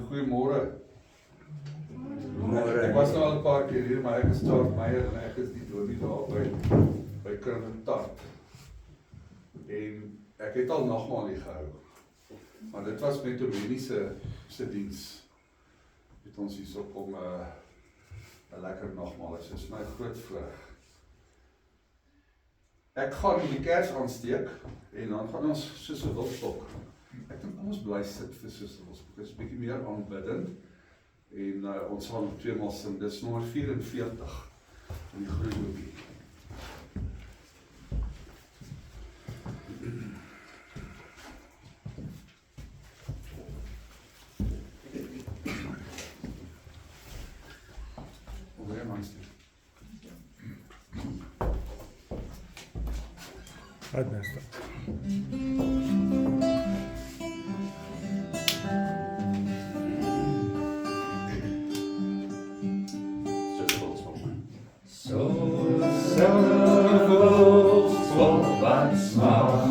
Goeiemôre. Ek was nou al 'n paar keer hier, maar ek is Charles Meyer en ek is die dominee daar by Kermentart. En ek het al nagmaal hier gehou. Maar dit was met Dominee se diens. Het ons hier so kom 'n lekker nagmaal. Dit is my groot voorreg. Ek gaan die kers aansteek en dan gaan ons soos 'n wildstok. Ek dink ons bly sit vir soos 'n wildstok. Dit is 'n bietjie meer aanbiddend. En ons gaan 2 maal sing. Dis nommer 44 in die groen boekie. Uit beste. Wat smag,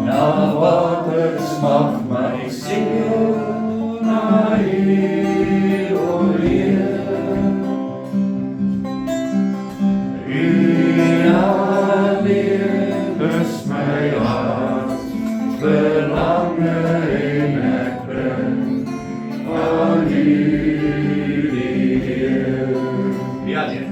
na water smag my siel, na U, o Heer. U alleen is my hart, verlange en ek bring aan U, die Heer. Ja, Heer.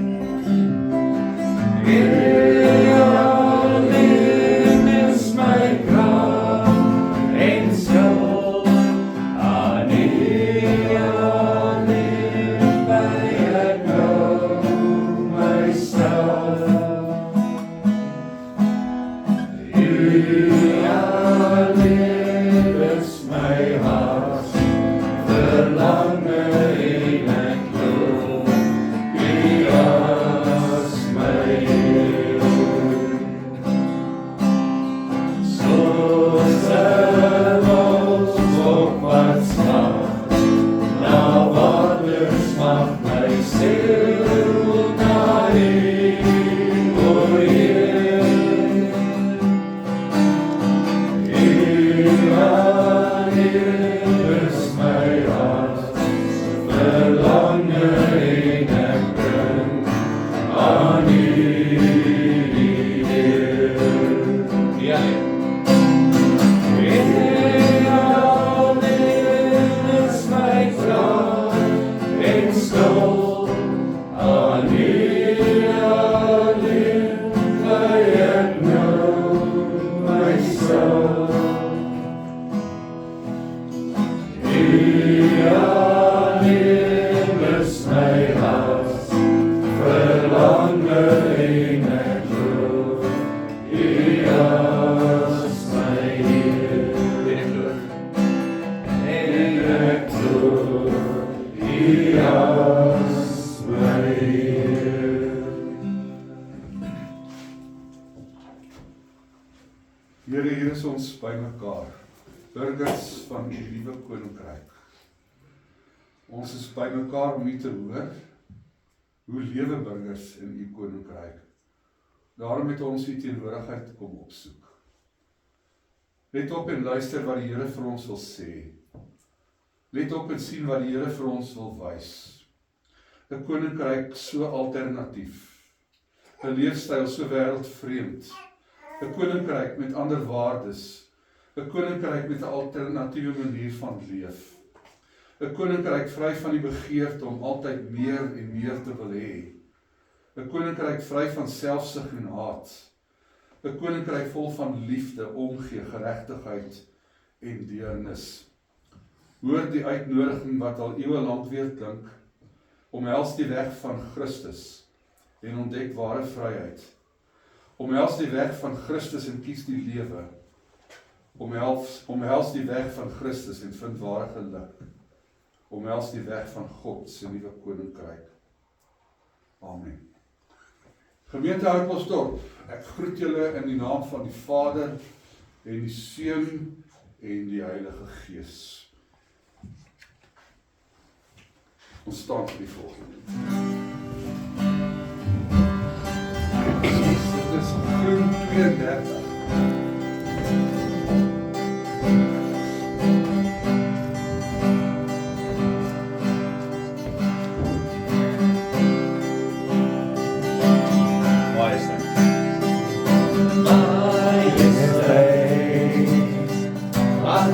Here, hier is ons by mekaar, burgers van U liewe koninkryk. Ons is by mekaar om U te hoor, hoe lewe burgers in U koninkryk. Daarom het ons U teenwoordigheid kom opsoek. Let op en luister wat die Here vir ons wil sê. Let op en sien wat die Here vir ons wil wys. 'n koninkryk so alternatief, 'n leefstyl so wêreldvreemd, 'n koninkryk met ander waardes, 'n koninkryk met 'n alternatiewe manier van leef, 'n koninkryk vry van die begeerte om altyd meer en meer te wil hê, 'n koninkryk vry van selfsug en haat, 'n koninkryk vol van liefde, omgee, geregtigheid en deernis. Hoor die uitnodiging wat al eeue lank weer klink, omhels die weg van Christus en ontdek ware vryheid. Omhels die weg van Christus en kies die lewe. Omhels die weg van Christus en vind ware geluk. Omhels die weg van God se nuwe koninkryk. Amen. Gemeente Hartbeespoort, ek groet julle in die naam van die Vader en die Seun en die Heilige Gees. Ons staan vir die volgende. Dit is groen 32.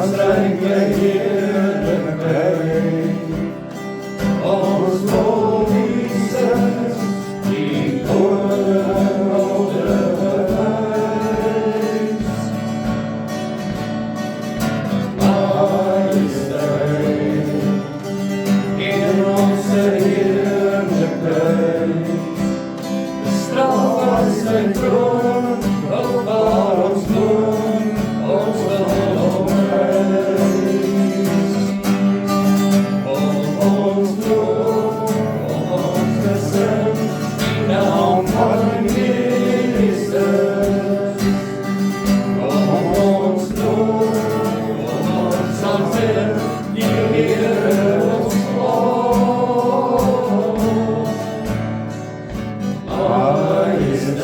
Ons reine heerlikheid, ons lof Jesus, die koning op die huis. Majesteit, in ons heerlikheid, de straal van sy troon, op waar ons woon, ons wil omreis. Om ons troon, om ons gesin, die naam van Jezus. Om ons troon, om ons aanzien, die Heere ons God. Majesteit,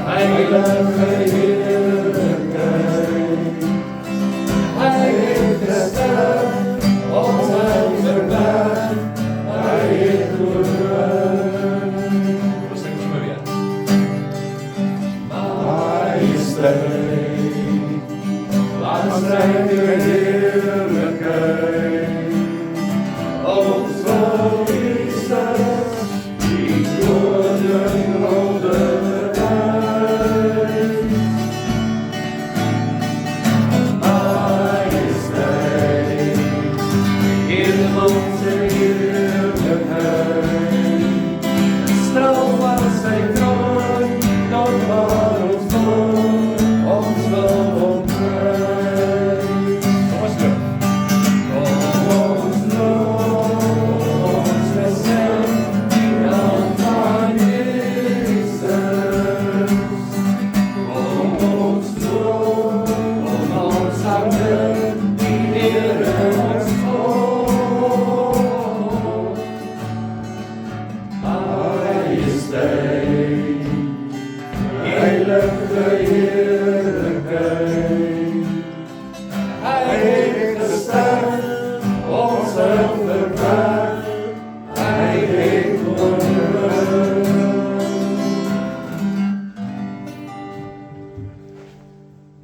heilige heerlijkheid, Hy het gesterf, ons verwerf, Hy het oorwin. Ons sing sommer weer. Majesteit, glansryke heerlijkheid, ons wil Jesus, die koning op die huis. Majesteit, in onze heerlijkheid, een straal van sy troon, tot waar ons woon, ons wil omkruis. Kom ons loop. Kom ons loop, ons gesin, die naam van Jezus. Kom ons loop, om ons aanbid, die Heere ons God. Majesteit, heilige heerlijkheid, Hy het gesterf, ons verwerf, Hy het oorwin.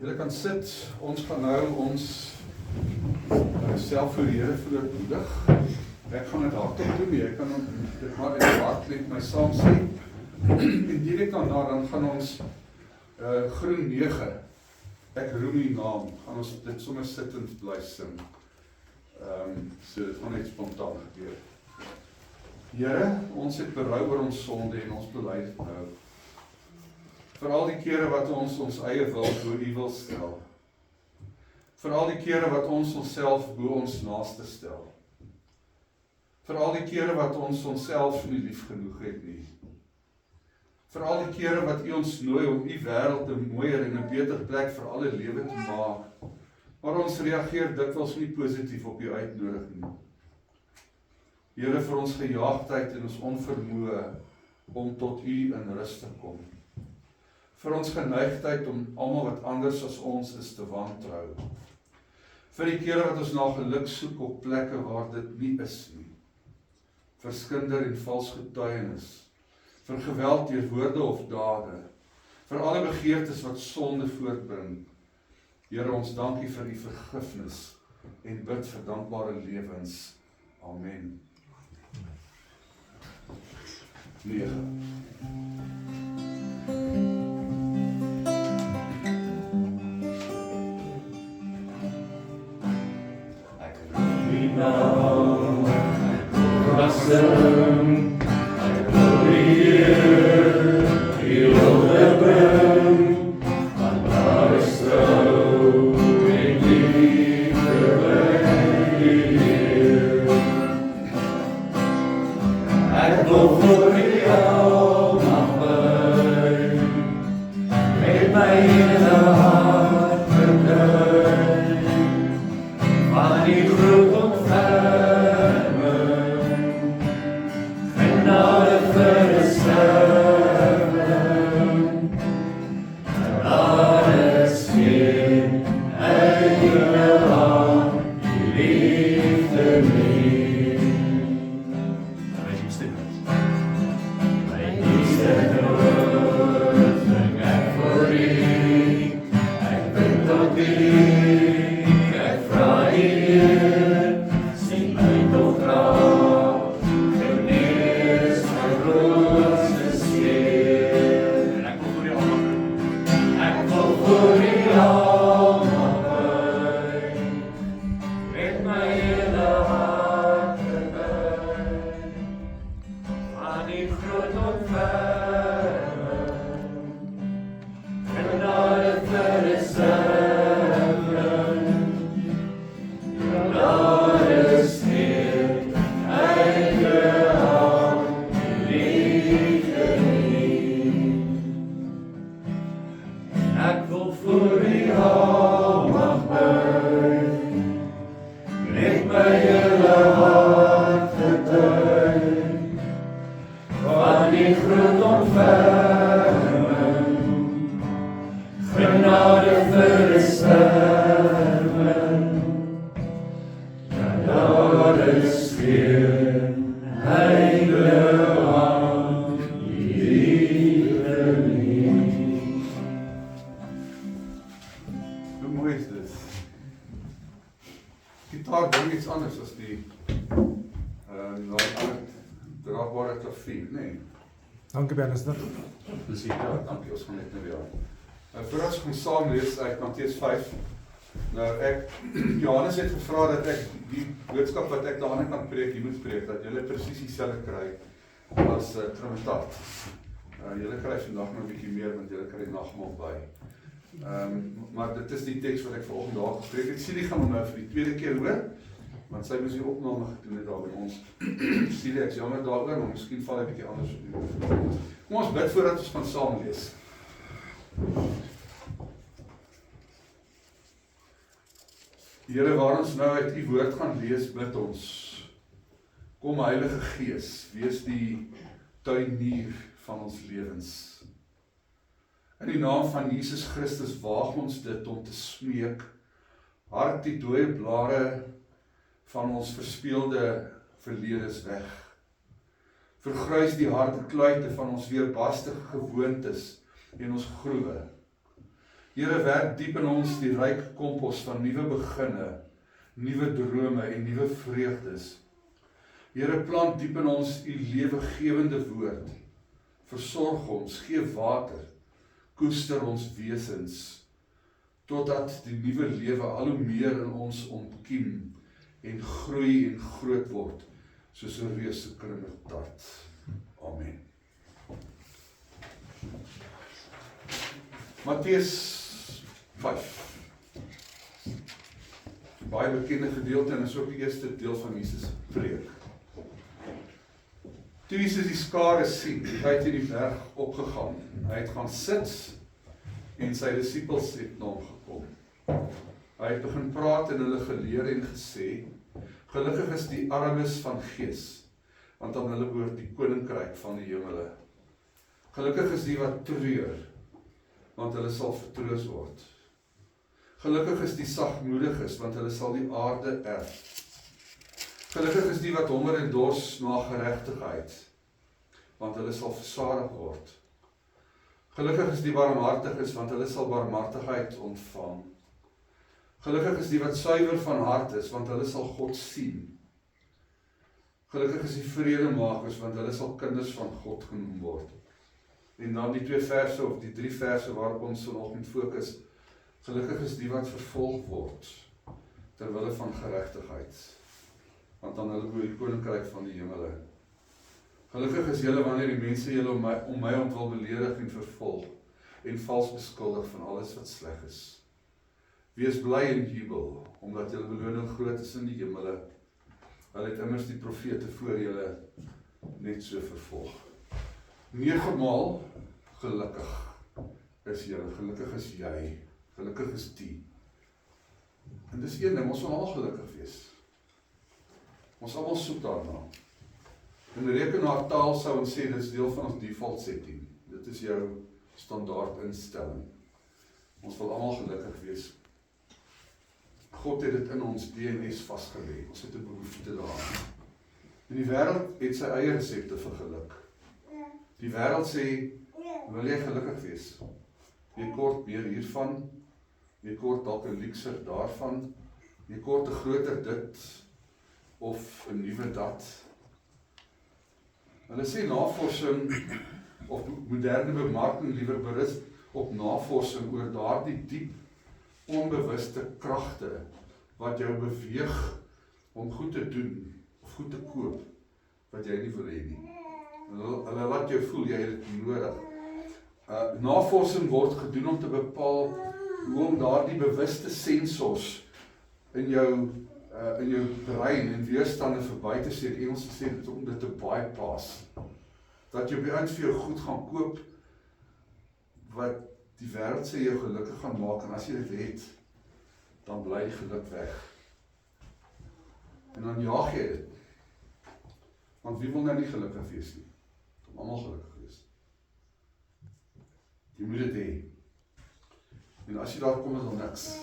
Julle kan sit, ons gaan nou ons self voor die Here voorbeeldig. Ek gaan dit hardop doen, jy kan dit maar in die hart met my saam sê. En direk daarna dan gaan ons groen 9, ek roem die naam, gaan ons dit sommer sittend bly sing. So dit gaan net spontaan gebeur. Here, ons het berou oor ons sonde en ons bely dit nou. Vir al die kere wat ons eie wil bo U wil stel. Vir al die kere wat ons onsself bo ons naaste stel. Vir al die kere wat ons onsself nie lief genoeg het nie. Vir al die kere wat U ons nooi om U wêreld 'n mooier en 'n beter plek vir alle lewe te maak. Maar ons reageer dikwels nie positief op U uitnodiging nie. Here, vir ons gejaagdheid en ons onvermoë om tot U in rus te kom. Vir ons geneigtheid om almal wat anders as ons is te wantrou. Vir die kere wat ons na geluk soek op plekke waar dit nie is nie. Vir skinder en vals getuienis. Vir geweld deur woorde of dade. Vir alle begeertes wat sonde voortbring. Here, ons dankie vir U vergifnis en bid vir dankbare lewens. Amen. 9. Be mooi is dit? Gitaar bring iets anders as die ander draagbare klavier, nee. Dankie Bernister. Dis hier, ja, dankie, ons gaan net nou weer. Voordat ons gaan saam lees uit Matteus 5, nou Johannes het gevra dat ek die boodskap wat ek daarin kan preek, hier moet preek, dat julle presies dieselfde kry as Triniteit. Julle kry vandag nog 'n bietjie meer, want julle kry die nagmaal by. Maar dit is die teks wat ek vanoggend daar gespreek het. Silly gaan hom nou vir die tweede keer hoor, want sy moes die opname gedoen het daar by ons. Silly, ek is jammer daaroor, maar miskien val hy 'n bietjie anders op. Kom ons bid voordat ons gaan saam lees. Here, waar ons nou uit u woord gaan lees, bid ons. Kom Heilige Gees, wees die tuinier van ons lewens. In die naam van Jesus Christus waag ons dit om te smeek, hard die dooie blare van ons verspeelde verledes weg. Vergruis die harde kluite van ons weerbarstige gewoontes en ons groewe. Here, werk diep in ons die ryk kompos van nuwe beginne, nuwe drome en nuwe vreugdes. Here, plant diep in ons u lewegewende woord. Versorg ons, gee water, koester ons wesens, totdat die nuwe lewe al hoe meer in ons ontkiem en groei en groot word, soos 'n reuse kringetart. Amen. Matteus 5. Baie bekende gedeelte en is ook die eerste deel van Jesus preek. Toe Jesus die skare sien, het hy teen die berg opgegaan. Hy het gaan sit en sy disippels het na hom gekom. Hy het begin praat en hulle geleer en gesê, gelukkig is die armes van gees, want aan hulle behoort die koninkryk van die hemele. Gelukkig is die wat treur, want hulle sal vertroos word. Gelukkig is die sagmoediges, want hulle sal die aarde erf. Gelukkig is die wat honger en dors na geregtigheid, want hulle sal versadig word. Gelukkig is die barmhartiges, want hulle sal barmhartigheid ontvang. Gelukkig is die wat suiwer van hart is, want hulle sal God sien. Gelukkig is die vredemakers, want hulle sal kinders van God genoem word. En dan die 2 verse of die 3 verse waarop ons vanoggend fokus. Gelukkig is die wat vervolg word ter wille van geregtigheid, want aan hulle behoort die koninkryk van die hemele. Gelukkig is julle wanneer die mense julle om my wil beledig en vervolg en vals beskuldig van alles wat sleg is. Wees bly en jubel, omdat julle beloning groot is in die hemele. Hulle het immers die profete voor julle net so vervolg. 9 maal gelukkig is julle, gelukkig is jy, gelukkig is die. En dis een ding, ons wil almal gelukkig wees. Ons almal soek daarna. In rekenaartaal sou ons sê, dit is deel van ons default setting. Dit is jou standaard instelling. Ons wil almal gelukkig wees. God het dit in ons DNS vasgelê. Ons het 'n behoefte daaraan. En die wêreld het sy eie resepte vir geluk. Die wêreld sê, wil jy gelukkig wees? Jy kort meer hiervan, jy kort dalk 'n luukser daarvan, jy kort 'n groter dit, of 'n nuwe dat. Hulle sê navorsing, of moderne bemarking liewer berus op navorsing oor daardie diep, onbewuste kragte, wat jou beweeg om goed te doen, of goed te koop, wat jy nie wil hê nie. Hulle laat jou voel, jy het dit nodig. Navorsing word gedoen om te bepaal, hoe om daardie bewuste sensors in jou brein en weerstande verby te sê, die Engelse sê dit om dit te bypass, dat jy op die eind vir jou goed gaan koop, wat die wêreld sê jou gelukkig gaan maak, en as jy dit het, dan bly die geluk weg. En dan jaag jy dit. Want wie wil nou nie gelukkig wees nie? Om almal gelukkig wees. Jy moet dit hê. En as jy daar kom, is al niks.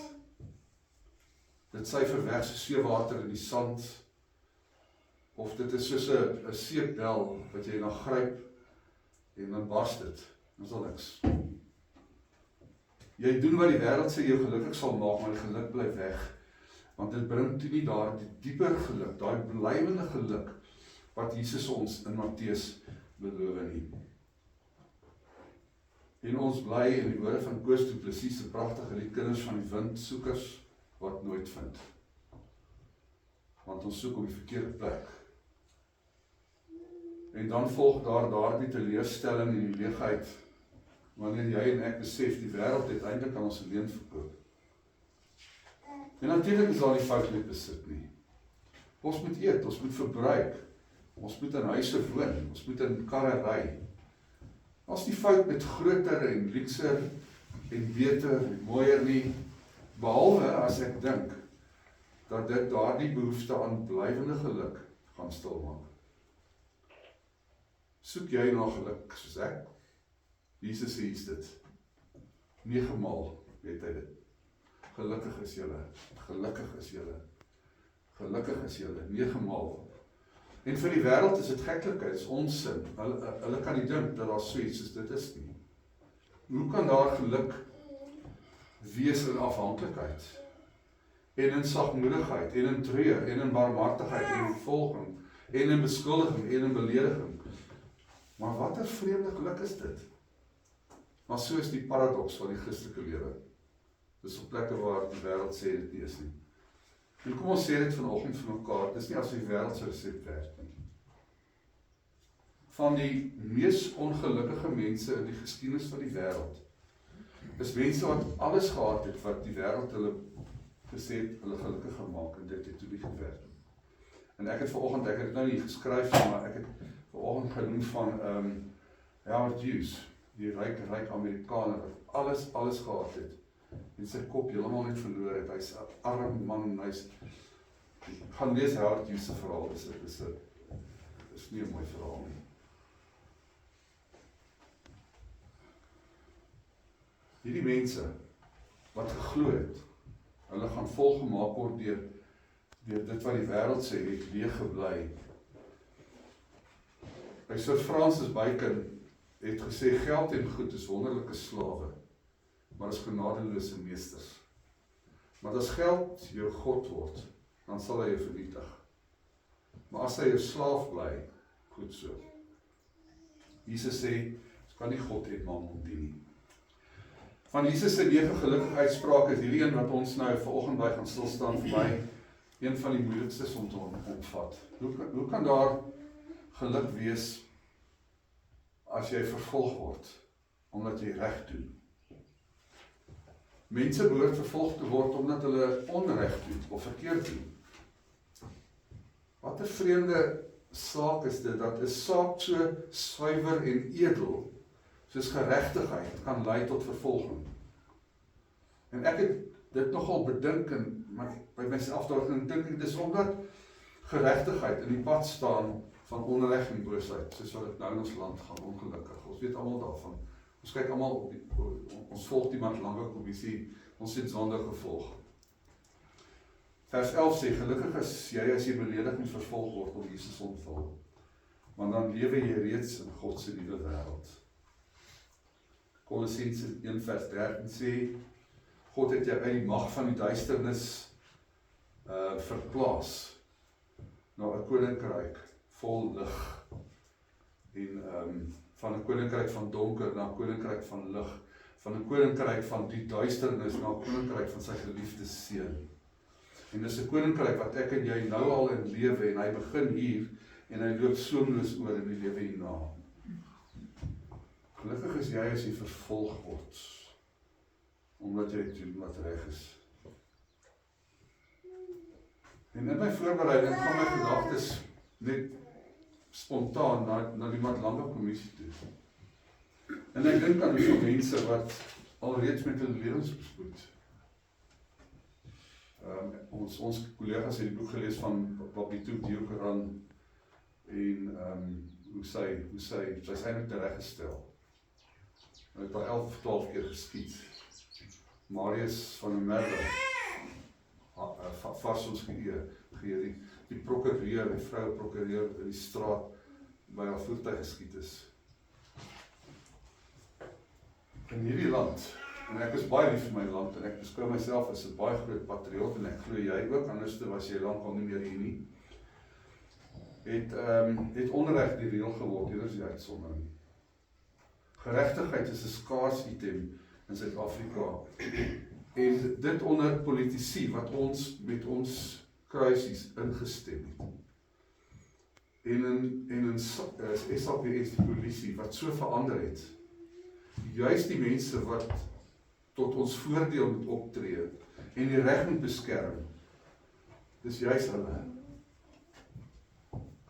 Dit syfer weg so seewater in die sand, of dit is soos 'n seepbel wat jy dan gryp en dan bars dit. Dis al niks. Jy doen wat die wêreld sê jou gelukkig sal maak, maar die geluk bly weg. Want dit bring toe nie daar die dieper geluk, daai blywende geluk, wat Jesus ons in Matteus beloof nie. En ons bly in die woorde van Koos Du Plessis, 'n pragtige lied, kinders van die wind, soekers wat nooit vind. Want ons soek op die verkeerde plek. En dan volg daardie teleurstelling en die leegheid, wanneer jy en ek besef, die wêreld het eintlik aan ons alleen verkoop. En natuurlik is daar nie fout met besit nie. Ons moet eet, ons moet verbruik, ons moet in huise woon, ons moet in karre ry. Ons nie fout met groter en luukser en beter en mooier nie, behalwe as ek dink dat dit daardie behoefte aan blywende geluk gaan stilmaak. Soek jy na geluk soos ek? Jesus sê hier's dit. 9 maal weet hy dit. Gelukkig is julle, gelukkig is julle, gelukkig is julle, 9 maal. En vir die wêreld is dit geklikheid, is onsin. Hulle kan nie dink dat daar so iets soos dit is nie. Hoe kan daar geluk wees in afhanklikheid? En in sagmoedigheid, en in treur, en in barmhartigheid, en in volging, en in beskuldiging, en in belediging. Maar wat 'n vreemde geluk is dit? Maar so is die paradoks van die Christelike lewe. Dis op plekke waar die wêreld sê dit nie is nie. En kom ons sê dit vanoggend vir mekaar, dis nie as die wêreld se resep werk nie. Van die mees ongelukkige mense in die geskiedenis van die wêreld, is mense wat alles gehad het wat die wêreld hulle gesê het, hulle gelukkig gemaak, en dit het toe nie gewerk. En ek het vanoggend, ek het dit nou nie geskryf, maar ek het vanoggend genoem van Howard Hughes, die ryk Amerikaner, wat alles gehad het, en sy kop heeltemal net verloor het. Hy's 'n arm man, hy's gaan lees Howard Hughes se verhaal, dis nie 'n mooi verhaal nie. Hierdie mense wat geglo het, hulle gaan volgemaak word deur dit wat die wêreld sê, het leeg gebly. Sir Francis Bacon het gesê, geld en goed is wonderlike slawe, maar is genadeloose meesters. Maar as geld jou God word, dan sal hy jou vernietig. Maar as hy jou slaaf bly, goed so. Jesus sê, ons kan nie God en mammon dien nie. Van Jesus se 9 gelukkige uitsprake is hierdie een wat ons nou vanoggend by gaan stil staan vir my, een van die moeilikstes om te opvat. Hoe kan daar geluk wees as jy vervolg word, omdat jy reg doen? Mense behoort vervolg te word omdat hulle onreg doen of verkeerd doen. Wat 'n vreemde saak is dit, dat 'n saak so suiwer en edel, soos geregtigheid, kan lei tot vervolging. En ek het dit nogal bedink en by myself daarin dink ek, dis omdat geregtigheid in die pad staan van onreg en boosheid, soos wat dit nou in ons land gaan, ongelukkig. Ons weet almal daarvan. Ons kyk almal op ons volg die Matlanga Kommissie, ons het sonde gevolg. Vers 11 sê, gelukkig is jy as jy beledig en vervolg word om Jesus ontvul, want dan lewe jy reeds in God se nuwe wêreld. Kolossense 1 vers 13 sê, God het jou uit die mag van die duisternis verplaas na 'n koninkryk vol lig, en van 'n koninkryk van donker na 'n koninkryk van lig, van 'n koninkryk van die duisternis na 'n koninkryk van sy geliefde seun. En dis 'n koninkryk wat ek en jy nou al in lewe, en hy begin hier, en hy loop soemloos oor in die lewe hierna. Gelukkig is jy as jy vervolg word, omdat jy doen wat reg is. En in my voorbereiding gaan my gedagtes net spontaan na die Matlanga Kommissie toe. En ek dink aan die mense wat alreeds met hulle lewens bespoed. Ons kollegas het die boek gelees van Papito Diokaran, en hoe sy is eintlik tereggestel. Hy het al 11 of 12 keer geskiet. Marius van der Merwe, vars ons geëer, die prokureur, die vroue prokureur in die straat by haar voertuig geskiet is. In hierdie land En ek is baie lief vir my land en ek beskou myself as 'n baie groot patriot en ek glo jy ook, anders was jy lankal nie meer hier nie. Het onreg die reël geword, hier is die uitsondering. Geregtigheid is 'n skaars item in Suid-Afrika. En dit onder politici wat ons met ons kruisies ingestem het. En in SAPS die polisie wat so verander het. Juist die mense wat tot ons voordeel moet optree en die reg moet beskerm. Dis juist hulle.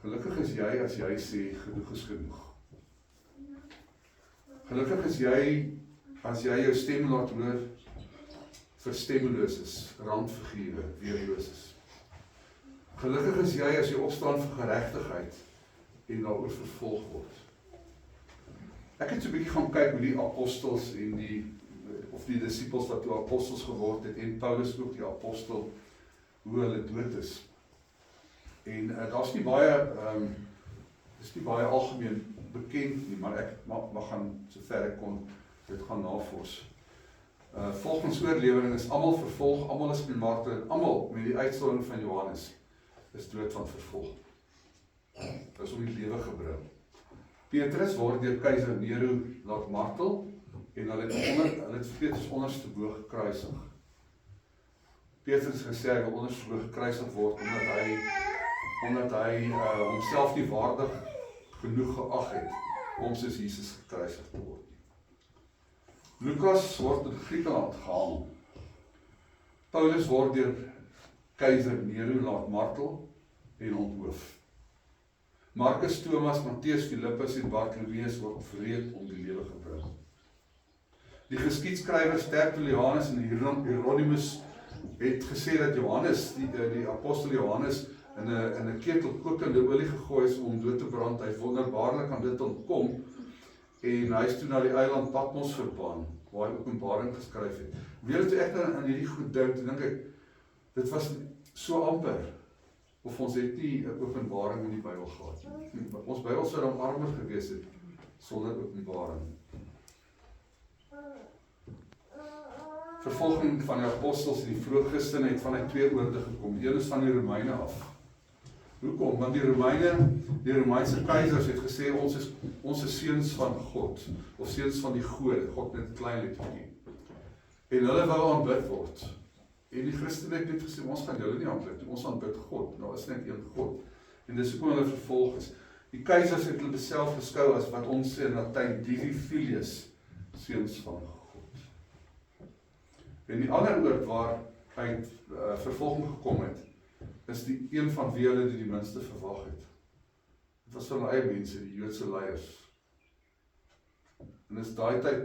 Gelukkig is jy as jy sê genoeg is genoeg. Gelukkig is jy as jy jou stem laat hoor vir stemmeloses, randfigure, weerloses. Gelukkig is jy as jy opstaan vir geregtigheid en daaroor vervolg word. Ek het so 'n bietjie gaan kyk hoe die apostels en die disippels wat toe apostels geword het en Paulus ook die apostel, hoe hulle dood is. En daar's nie baie algemeen bekend nie, maar ek mag gaan sover ek kon dit gaan navors. Volgens oorlewering is almal vervolg, almal is gemartel en almal met die uitsondering van Johannes is dood van vervolg. Dit is om die lewe gebring. Petrus word deur keiser Nero laat martel en hulle het Petrus onderste bo gekruisig. Petrus gesê hy wil onderste bo gekruisig word omdat hy homself nie waardig genoeg geag het om soos Jesus gekruisig te word. Lukas word in Griekenland gehang. Paulus word deur keiser Nero laat martel en onthoof. Markus, Thomas, Matteus, Filippus en Bartolomeus word wreed om die lewe gebring. Die geskiedskrywer Tertullianus en Hieronymus het gesê dat Johannes, die apostel Johannes, in 'n ketel kokende olie gegooi is om hom dood te brand. Hy wonderbaarlik aan dit ontkom en hy is toe na die eiland Patmos verbaan, waar hy Openbaring geskryf het. Weer toe ek aan hierdie goed dink ek, dit was so amper, of ons het nie 'n Openbaring in die Bybel gehad nie. Ons Bybel sou dan armer gewees het sonder Openbaring. Vervolging van die apostels en die vroeë Christene het vanuit twee oorde gekom. Een is van die Romeine af. Hoekom? Want die Romeinse keisers het gesê ons is seuns van God of seuns van die Gode, God met klein lettertjie. En hulle wou aanbid word. En die Christene het net gesê ons gaan julle nie aanbid nie, ons aanbid God. Nou is net een God. En dis hoekom hulle vervolg is. Die keisers het hulle self beskou as wat ons sê in Latyn Divi Filius, seuns van God. En die ander oord waar uit vervolging gekom het, is die een van wie hulle die minste verwag het. Dit was van hulle eie mense, die Joodse leiers. En is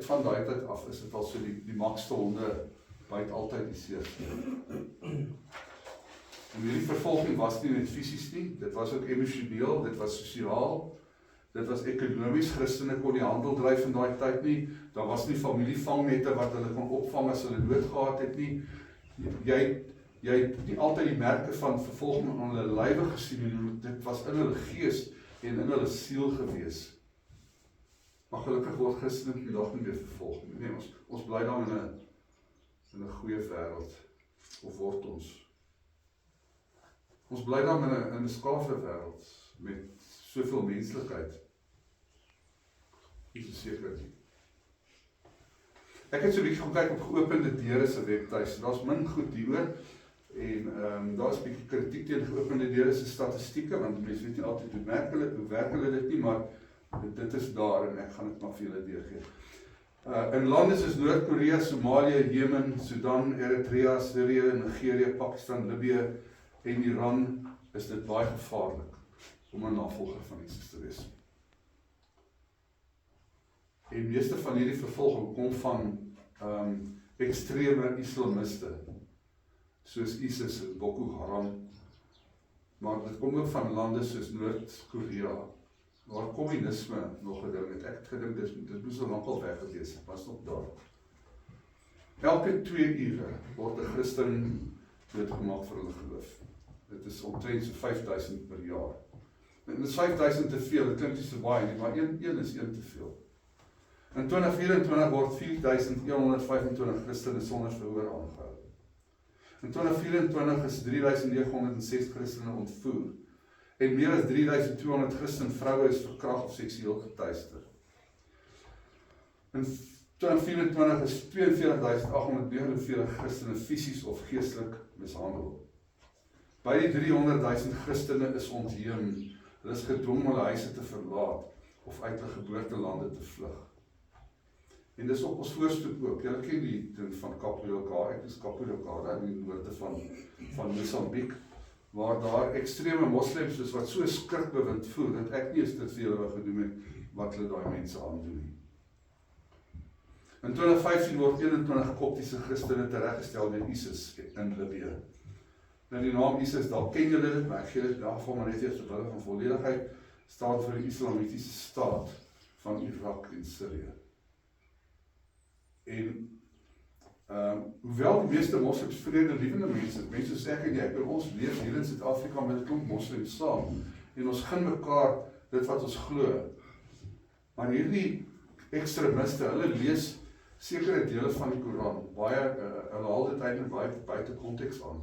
van daai tyd af, is dit al so die makste honde byt altyd die seerste. En hierdie vervolging was nie net fisies nie, dit was ook emosioneel, dit was sosiaal, dit was ekonomies. Christene kon nie handel dryf in daai tyd nie, daar was nie familievangnette wat hulle kon opvang as hulle dood gehad het nie. Jy het nie altyd die merke van vervolging aan hulle lywe gesien nie, dit was in hulle gees en in hulle siel gewees. Maar gelukkig word Christene vandag nie meer vervolg nie. Nee, ons bly dan in 'n goeie wêreld, of word ons? Ons bly dan in 'n skaafde wêreld met soveel menslikheid. Dis seker nie. Ek het so 'n bietjie gekyk op Geopende Deure se webtuis. Daar's min goed hieroor en daar's 'n bietjie kritiek teen Geopende Deure se statistieke, want mense weet nie altyd hoe werk hulle dit nie, maar dit is daar en ek gaan dit maar vir julle deurgee. In lande soos Noord-Korea, Somalië, Jemen, Sudan, Eritrea, Sirië, Nigerië, Pakistan, Libië en Iran is dit baie gevaarlik om 'n navolger van Jesus te wees. En meeste van hierdie vervolging kom van ekstreme islamiste, soos ISIS en Boko Haram, maar dit kom ook van lande soos Noord-Korea, waar kommunisme nog gedink het. Ek het gedink, dit moes al lankal weg gewees het, was nog daar. Elke 2 ure word 'n Christen doodgemaak vir hulle geloof. Dit is omtrent so 5000 per jaar. En dit is 5000 te veel, dit klink nie so baie nie, maar een is een te veel. In 2024 word 4125 Christene sonder verhoor aangehou. In 2024 is 3906 Christene ontvoer en meer as 3200 Christen vroue is verkragt of seksueel getuister. In 2024 is 42849 Christene fisies of geestelik mishandel. By die 300.000 Christene is ontheem, hulle is gedwing om hulle huise te verlaat of uit hulle geboortelande te vlug. En dis op ons voorstoep ook. Julle ken die ding van Cabo Delgado, ek is Cabo Delgado in die noorde van Mosambik, waar daar ekstreme moslems is wat so skrikbewind voer, dat ek nie eens dit vir julle wil gedoen het, wat hulle daai mense aandoen nie. In 2015 word 21 Koptiese Christene tereggestel deur ISIS in Libië. Nou die naam ISIS, daar ken julle dit, maar ek gee dit daarvan maar net eers terwille van volledigheid, staan vir die Islamitiese staat van Irak en Syrië. En hoewel die meeste moslims vredelievende mense sê ek en jy, by ons leef hier in Suid-Afrika met 'n klomp moslims saam, en ons gun mekaar dit wat ons glo. Maar hierdie ekstremiste, hulle lees sekere dele van die Koran, hulle haal dit eintlik baie buite konteks aan.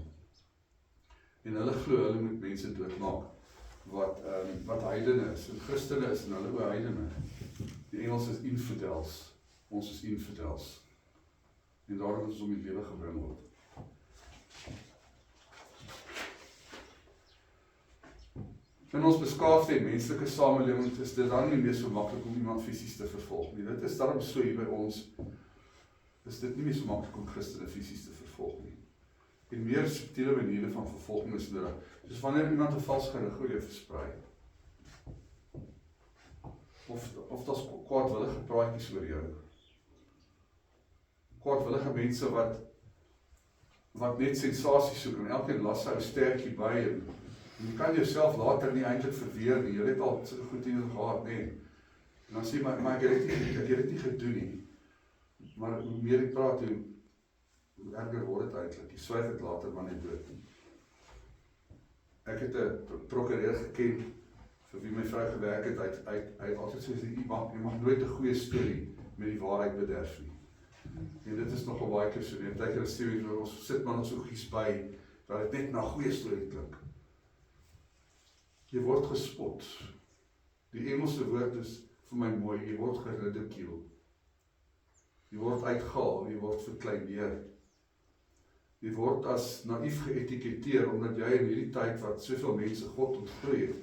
En hulle glo hulle moet mense doodmaak wat heidene is, en Christene is, en hulle ook heidene. Die Engels is infidels, ons is infidels. En daarom moet ons om die lewe gebring word. In ons beskaafde en menslike samelewing is dit dan nie meer so maklik om iemand fisies te vervolg nie. Dit is daarom so hier by ons, is dit nie meer so maklik om Christene fisies te vervolg nie. En meer subtiele maniere van vervolging is nodig. Dus wanneer iemand 'n vals gerig oor jou versprei, of daar's kwaadwillige praatjies oor jou, kwaadwillige mense wat net sensasie soek en elkeen las sy stertjie by en jy kan jouself later nie eintlik verweer nie, jy het al so goed in gehad, nee. En dan sê maar ek het dit nie gedoen nie. Maar hoe meer ek praat, hoe erger word dit eintlik. Jy swyg dit later maar net dood. Ek het 'n prokureur geken vir wie my vrou gewerk het, hy altyd sê jy mag nooit 'n goeie storie met die waarheid bederf nie. En dit is nogal baie keer so, net ek stuur waar ons sit maar nog so gies by, dat dit net na goeie storie klink. Jy word gespot. Die Engelse woord is vir my mooi, jy word geridicule. Jy word uitgehaal, jy word verkleineer. Jy word as naïef geëtiketeer, omdat jy in hierdie tyd wat soveel mense God ontglo het,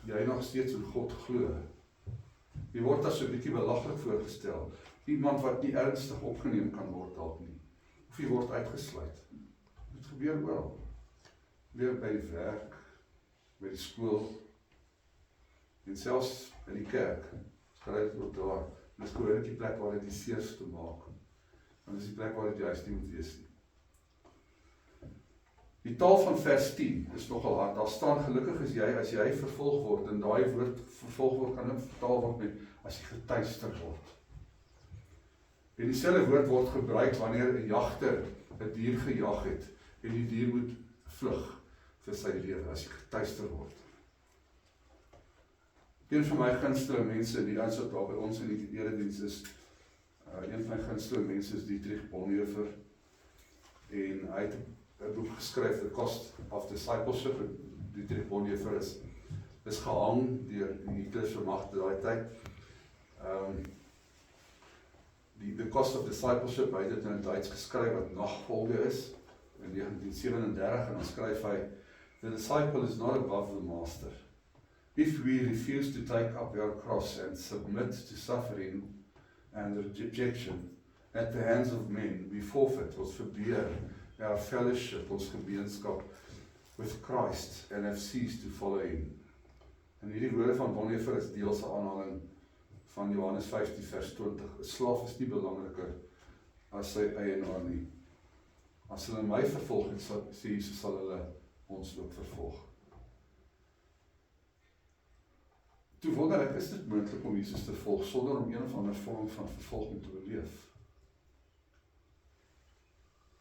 jy nog steeds in God glo. Jy word as so 'n bietjie belaglik voorgestel. Iemand wat nie ernstig opgeneem kan word dalk nie. Of jy word uitgesluit. Dit gebeur wel. Weer by die werk, by die skool, en selfs in die kerk, skryf dit ook daar. Dis gewoonlik die plek waar dit die seerste maak. Want dis die plek waar dit juist nie moet wees nie. Die taal van vers 10 is nogal hard. Daar staan gelukkig is jy as jy vervolg word, en daai woord vervolg word kan ook vertaal word met as jy getuister word. En dieselfde woord word gebruik wanneer 'n jagter 'n dier gejag het en die dier moet vlug vir sy lewe as jy getuister word. Een van my gunsteling mense, die ouens wat daar by ons in die erediens is, een van my gunsteling mense is Dietrich Bonhoeffer, en hy het 'n boek geskryf, The Cost of Discipleship. Dietrich Bonhoeffer is gehang deur die Hitlerse magte daai tyd. The Cost of Discipleship, hy het dit in Duits geskryf wat Nachfolge is, in 1937, en dan skryf hy, The disciple is not above the master. If we refuse to take up our cross and submit to suffering and rejection at the hands of men, we forfeit, ons verbeur our fellowship, ons gemeenskap with Christ, and have ceased to follow him. En hierdie woorde van Bonhoeffer is deels 'n aanhaling van Johannes 15 vers 20. 'n Slaaf is nie belangriker as sy eienaar nie. As hulle my vervolg het, sê Jesus, sal hulle ons ook vervolg. Toe wonder ek, is dit moontlik om Jesus te volg sonder om een of ander vorm van vervolging te beleef?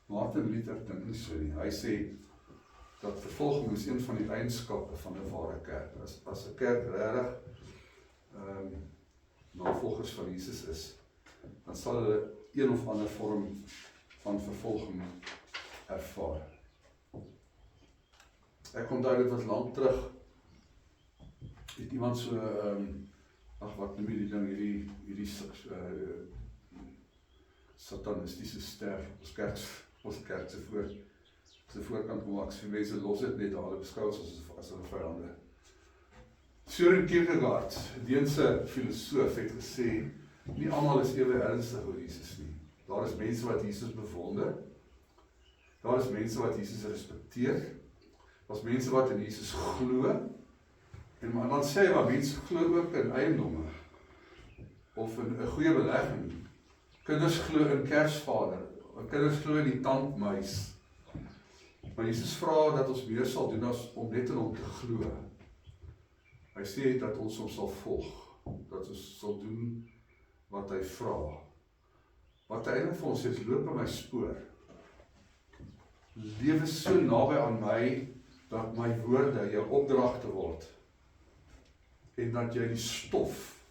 Martin Luther dink nie so nie. Hy sê dat vervolging is een van die eienskappe van 'n ware kerk. As 'n kerk regtig navolgers van Jesus is, dan sal hulle een of ander vorm van vervolging ervaar. Ek onthou dit was lank terug, het iemand so, wat noem jy die ding, hierdie satanistiese ster, ons kerk se voorkant gemaak, so mense los het net, hulle beskou as hulle vyande. Søren Kierkegaard, Deense filosoof, het gesê, nie almal is ewe ernstig oor Jesus nie. Daar is mense wat Jesus bewonder, daar is mense wat Jesus respekteer, daar is mense wat in Jesus glo, en maar dan sê hy, maar mense glo ook in eiendomme, of in 'n goeie belegging. Kinders glo in Kersvader, kinders glo in die tandmuis. Maar Jesus vra dat ons meer sal doen as om net in hom te glo. Hy sê dat ons hom sal volg, dat ons sal doen wat hy vra. Wat hy eintlik vir ons sê, loop in my spoor. Lewe so naby aan my, dat my woorde jou opdragte word, en dat jy die stof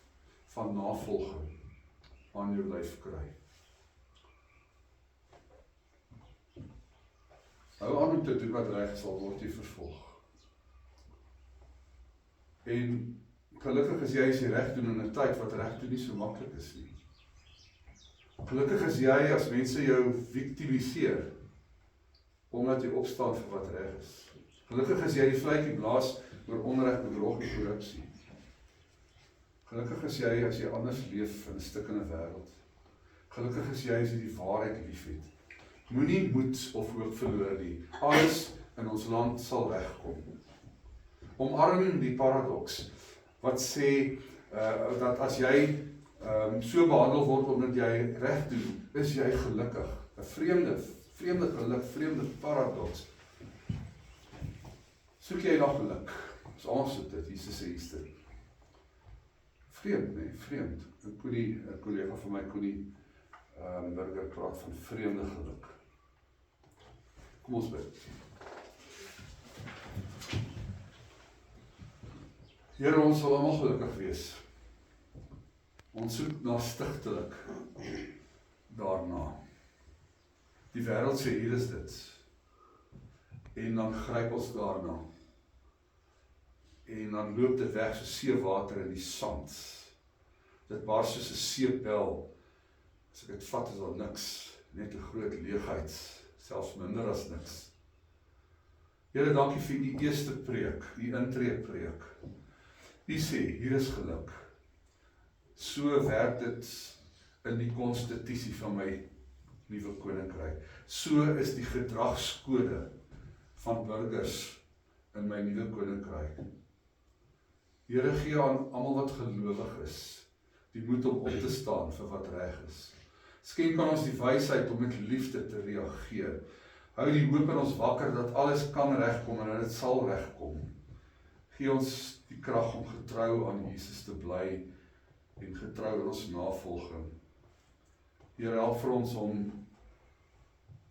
van navolging aan jou lyf kry. Hou aan om te doen wat reg sal word jy vervolg. En gelukkig is jy as jy reg doen in 'n tyd wat reg doen nie so maklik is nie. Gelukkig is jy as mense jou victimiseer, omdat jy opstaan vir wat reg is. Gelukkig is jy die fluitjie blaas oor onreg, bedrog en korrupsie. Gelukkig is jy as jy anders leef in 'n stikkende wêreld. Gelukkig is jy as jy die waarheid liefhet. Moenie moed of hoop verloor nie. Alles in ons land sal regkom. Omarm die paradoks wat sê dat as jy so behandel word omdat jy reg doen, is jy gelukkig. 'n vreemde geluk, vreemde paradoks. Soek jy na geluk? Ons almal soek dit, Jesus sê dit. Vreemd, nee, vreemd. 'n kollega van my, Koenie Burger, praat van vreemde geluk. Kom ons bid. Here, ons sal almal gelukkig wees. Ons soek na stigtelik daarna. Die wêreld sê hier is dit. En dan gryp ons daarna. En dan loop dit weg soos seewater in die sand. Dit bars soos 'n seepbel. As ek dit vat is daar niks, net 'n groot leegheid, selfs minder as niks. Here, dankie vir die eerste preek, die intreepreek. Die sê, hier is geluk. So werk dit in die konstitusie van my nuwe koninkryk. So is die gedragskode van burgers in my nuwe koninkryk. Here, gee aan almal wat gelowig is, die moed om op te staan vir wat reg is. Skenk aan ons die wysheid om met liefde te reageer. Hou die hoop in ons wakker dat alles kan regkom en dat dit sal regkom. Gee ons die krag om getrou aan Jesus te bly en getrou in ons navolging. Here, help vir ons om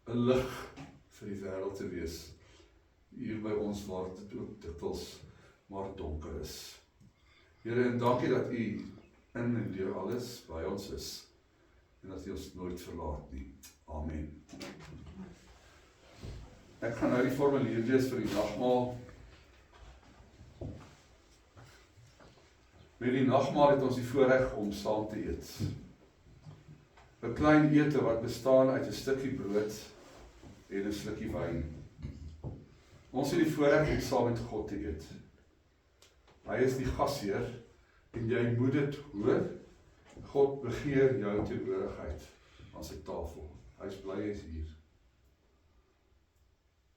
'n lig vir die wêreld te wees. Hier by ons waar dit ook dikwels maar donker is. Here, en dankie dat U in en deur alles by ons is en dat U ons nooit verlaat nie. Amen. Ek gaan nou die formulier lees vir die nagmaal. Met die nagmaal het ons die voorreg om saam te eet. 'n Klein ete wat bestaan uit 'n stukkie brood en 'n slukkie wyn. Ons het die voorreg om saam met God te eet. Hy is die gasheer en jy moet dit hoor. God begeer jou teenwoordigheid aan sy tafel. Hy is bly hy is hier.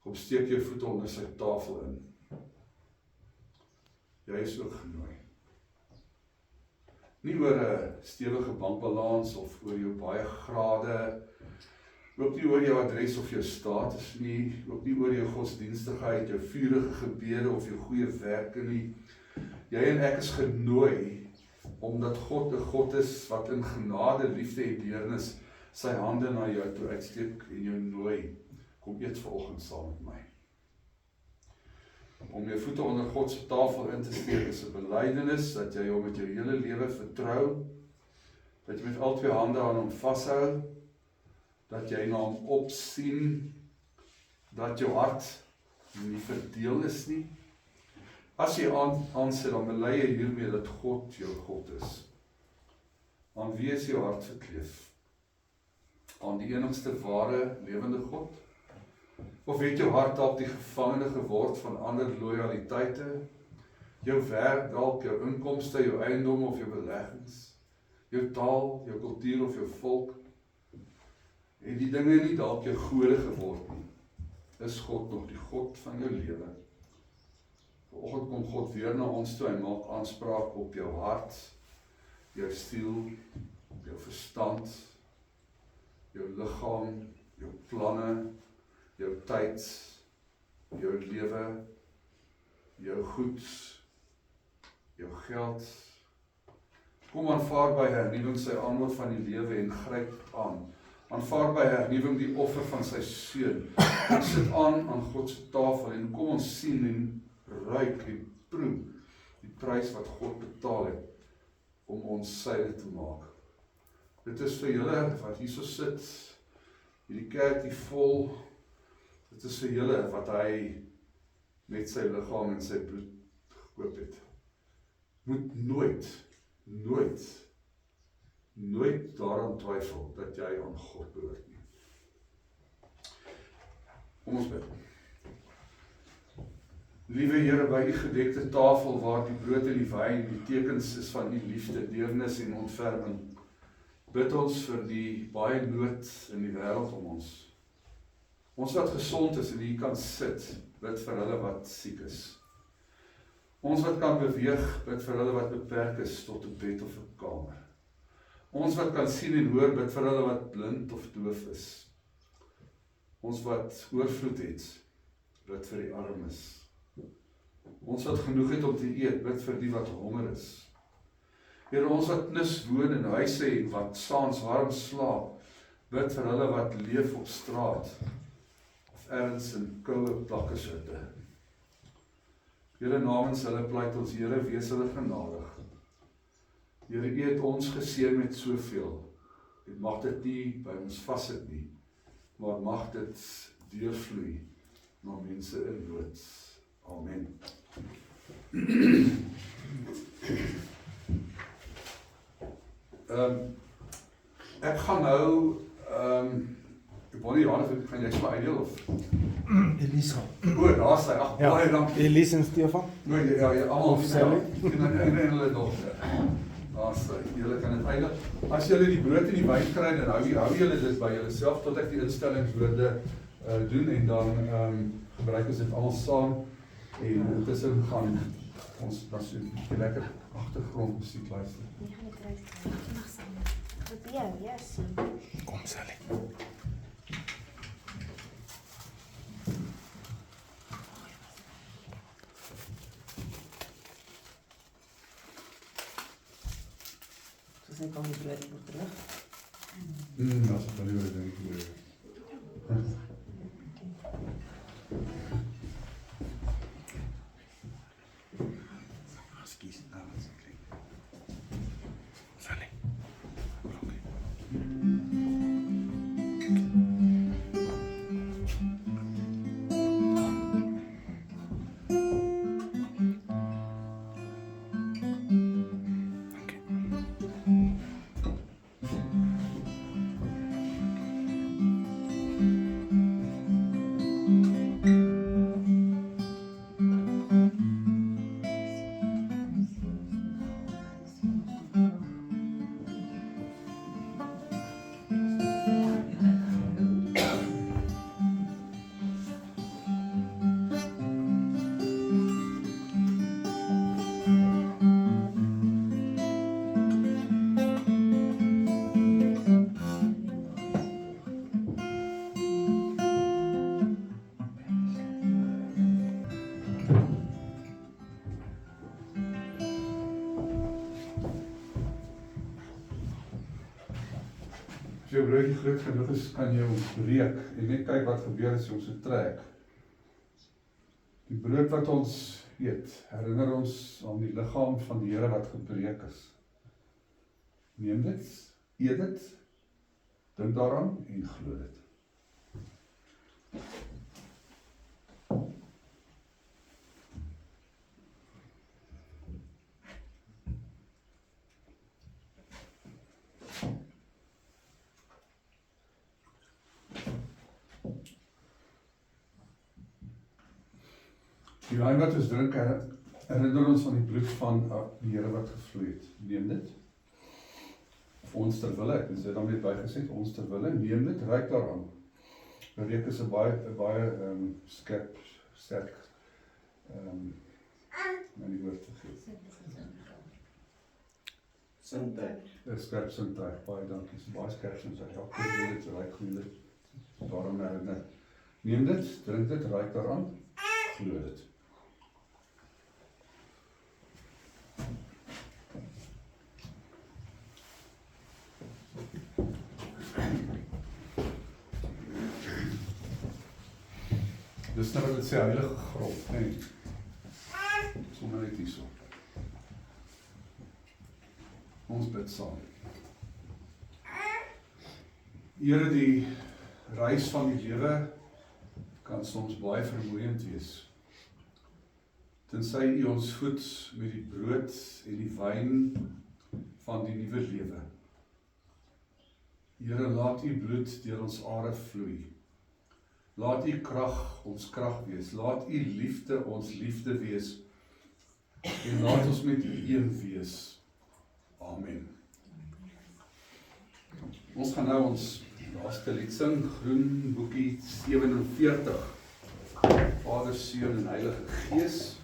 Kom steek jou voete onder sy tafel in. Jy is ook genooi. Nie oor 'n stewige bankbalans of oor jou baie grade, ook nie oor jou adres of jou status nie, ook nie oor jou godsdienstigheid, jou vurige gebede of jou goeie werke nie. Jy en ek is genooi, omdat God 'n God is wat in genade, liefde en deernis sy hande na jou toe uitsteek en jou nooi. Kom eet vanoggend saam met my. Om jou voete onder God se tafel in te steek is 'n belydenis dat jy hom met jou hele lewe vertrou dat jy met al twee hande aan hom vashou, dat jy na hom opsien, dat jou hart nie verdeel is nie. As jy aansit, dan bely jy hiermee dat God jou God is. Aan wie is jou hart verkleef? Aan die enigste ware, lewende God? Of het jou hart dalk die gevangene geword van ander loyaliteite? Jou werk dalk, jou inkomste, jou eiendom of jou beleggings? Jou taal, jou kultuur of jou volk? Het die dinge nie dalk jou gode geword nie? Is God nog die God van jou lewe? Vanoggend kom God weer na ons toe en maak aanspraak op jou hart, jou siel, op jou verstand, jou liggaam, jou planne, jou tyd, jou lewe, jou goed, jou geld. Kom aanvaar by hernuwing sy aanbod van die lewe en gryp aan. Aanvaar by hernuwing die offer van sy seun. Ek sit aan God se tafel en kom ons sien en ruik en proe die prys wat God betaal het om ons syne te maak. Dit is vir julle wat hierso sit, hierdie kerk die vol, dit is vir julle wat hy met sy liggaam en sy bloed gekoop het. Moet nooit daaraan twyfel dat jy aan God behoort nie. Kom ons bid. Liewe Here, by u gedekte tafel waar die brood en die wyn die tekens is van u liefde, deernis en ontferming, bid ons vir die baie nood in die wêreld om ons. Ons wat gesond is en hier kan sit, bid vir hulle wat siek is. Ons wat kan beweeg, bid vir hulle wat beperk is tot 'n bed of 'n kamer. Ons wat kan sien en hoor, bid vir hulle wat blind of doof is. Ons wat oorvloed het, bid vir die armes. Ons wat genoeg het om te eet, bid vir die wat honger is. Here, ons wat knus woon in huise en wat saans warm slaap, bid vir hulle wat leef op straat of ergens in koue plakkershutte. Here, namens hulle pleit ons, Here, wees hulle genadig. Here, u het ons geseën met soveel. En mag dit nie by ons vassit nie, maar mag dit deurvloei na mense in nood. Amen. Ek gaan nou, ek wou nie Johannes, gaan jy so uitdeel of? Elisa. Daar sy, ag, baie dankie. Elisa en Stefan. Nee, ja, almal Of Sally. en hulle dogter. Daar sy, julle kan dit uitdeel. As julle die brood en die wyn kry, dan hou julle dit by julle self tot ek die instellingswoorde doen en dan gebruik ons dit almal saam en intussen gaan ons dan so 'n bietjie lekker agtergrondmusiek luister. Nie gaan dit reg kry. Jy mag saam. Probeer, ja, sien. Kom Sally. Soos net om die brood voor terug. Dat is wel weer ding. Excuse, nou wat se kry. Sally. As jou broodjie groot genoeg is, kan jy hom breek en net kyk wat gebeur as jy hom so trek. Die brood wat ons eet, herinner ons aan die liggaam van die Here wat gebreek is. Neem dit Eet dit, dink daaraan en glo dit. Die wyn wat ons drink herinner ons van die bloed van die Here wat gevloei het. Neem dit. Of ons terwille, ek het dan net bygesê, ons terwille, neem dit, ruik daaraan. Reuk is 'n baie sterk die woord te gee. Sintuig. 'n Skerp sintuig, baie dankie. Is baie skerp sintuig. Ja, kom dit ruik goed. Daarom herinner. Neem dit, drink dit, ruik daaraan, glo dit. Dis nou wat dit sê, heilige grond, nee. Sommer net hierso. Ons bid saam. Here, die reis van die lewe kan soms baie vermoeiend wees. Tensy U ons voed met die brood en die wyn van die nuwe lewe. Here, laat U bloed deur ons are vloei. Laat U krag ons krag wees. Laat U liefde ons liefde wees. En laat ons met U een wees. Amen. Ons gaan nou ons laaste lied sing, Groen Boekie 47. Vader, Seun en Heilige Gees.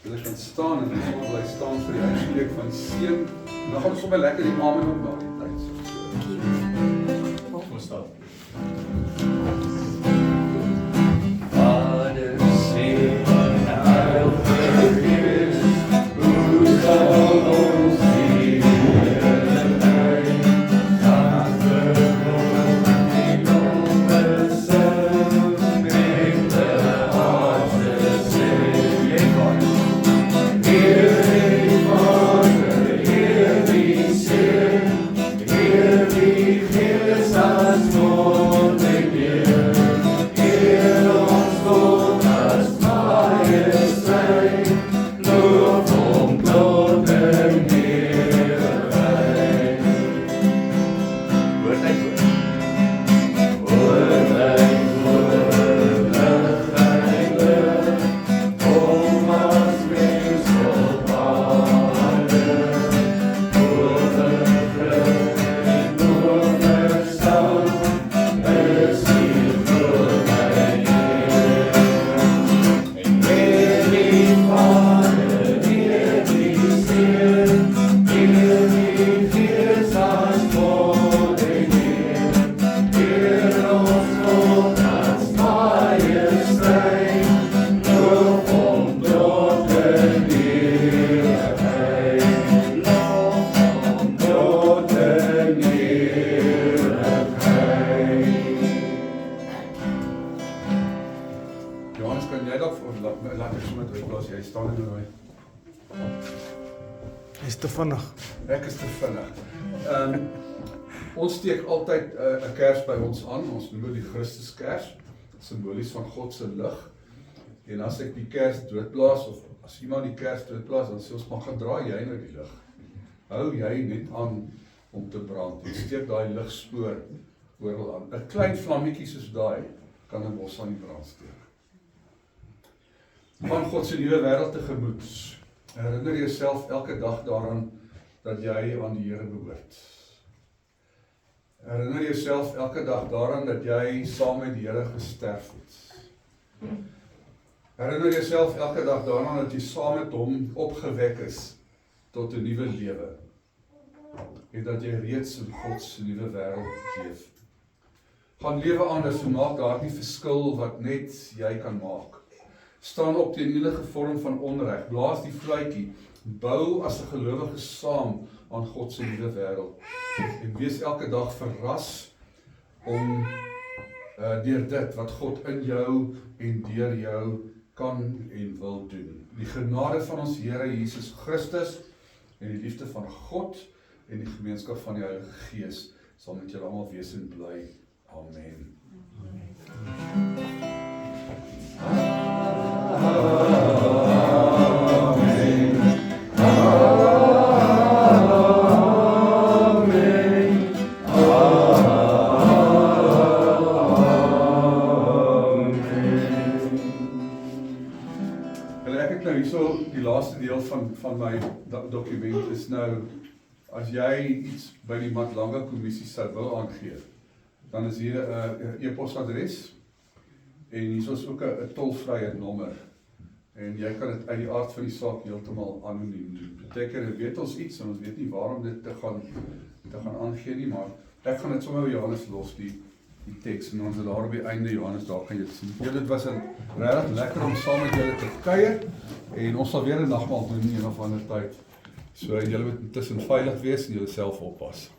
Julle kan staan en ons bly staan vir die uitspreek van seën. En dan gaan ons sommer lekker die amen op na die tyd. Kom staan. Vader, Seun en Heilige Gees, hoe sal ons Ek is te vinnig. Ons steek altyd 'n kers by ons aan. Ons noem dit die Christuskers, simbolies van God se lig. En as ek die kers doodblaas of as iemand die kers doodblaas, dan sê ons maar gaan draai jy nou die lig. Hou jy net aan om te brand. Jy steek daai ligspoor oral aan. 'n Klein vlammetjie soos daai kan 'n bos aan die brand steek. Van God se nuwe wêreld tegemoet. Herinner jouself elke dag daaraan dat jy aan die Here behoort. Herinner jouself elke dag daaraan dat jy saam met die Here gesterf het. Herinner jouself elke dag daaraan dat jy saam met hom opgewek is tot 'n nuwe lewe. En dat jy reeds in God se nuwe wêreld leef. Gaan lewe anders en maak daardie verskil wat net jy kan maak. Staan op teen enige vorm van onreg, blaas die fluitjie, bou as 'n gelowige saam aan God se nuwe wêreld. En wees elke dag verras om deur dit wat God in jou en deur jou kan en wil doen. Die genade van ons Here Jesus Christus en die liefde van God en die gemeenskap van die Heilige Gees sal met julle almal wees en bly. Amen. Ek het nou hierso die laaste deel van my dokument is nou, as jy iets by die Matlanga Kommissie sou wil aangee, dan is hier 'n e-posadres en hier is ook 'n tolvrye nommer en jy kan dit uit die aard van die saak heeltemal anoniem doen. Beteken weet ons iets en ons weet nie waarom dit te gaan aangee nie, maar ek gaan dit sommer by Johannes los die teks en ons het daar op die einde Johannes, daar kan jy dit sien. Dit was regtig lekker om saam met julle te kuier en ons sal weer 'n nagmaal doen een of ander tyd. So julle moet intussen veilig wees en julle self oppas.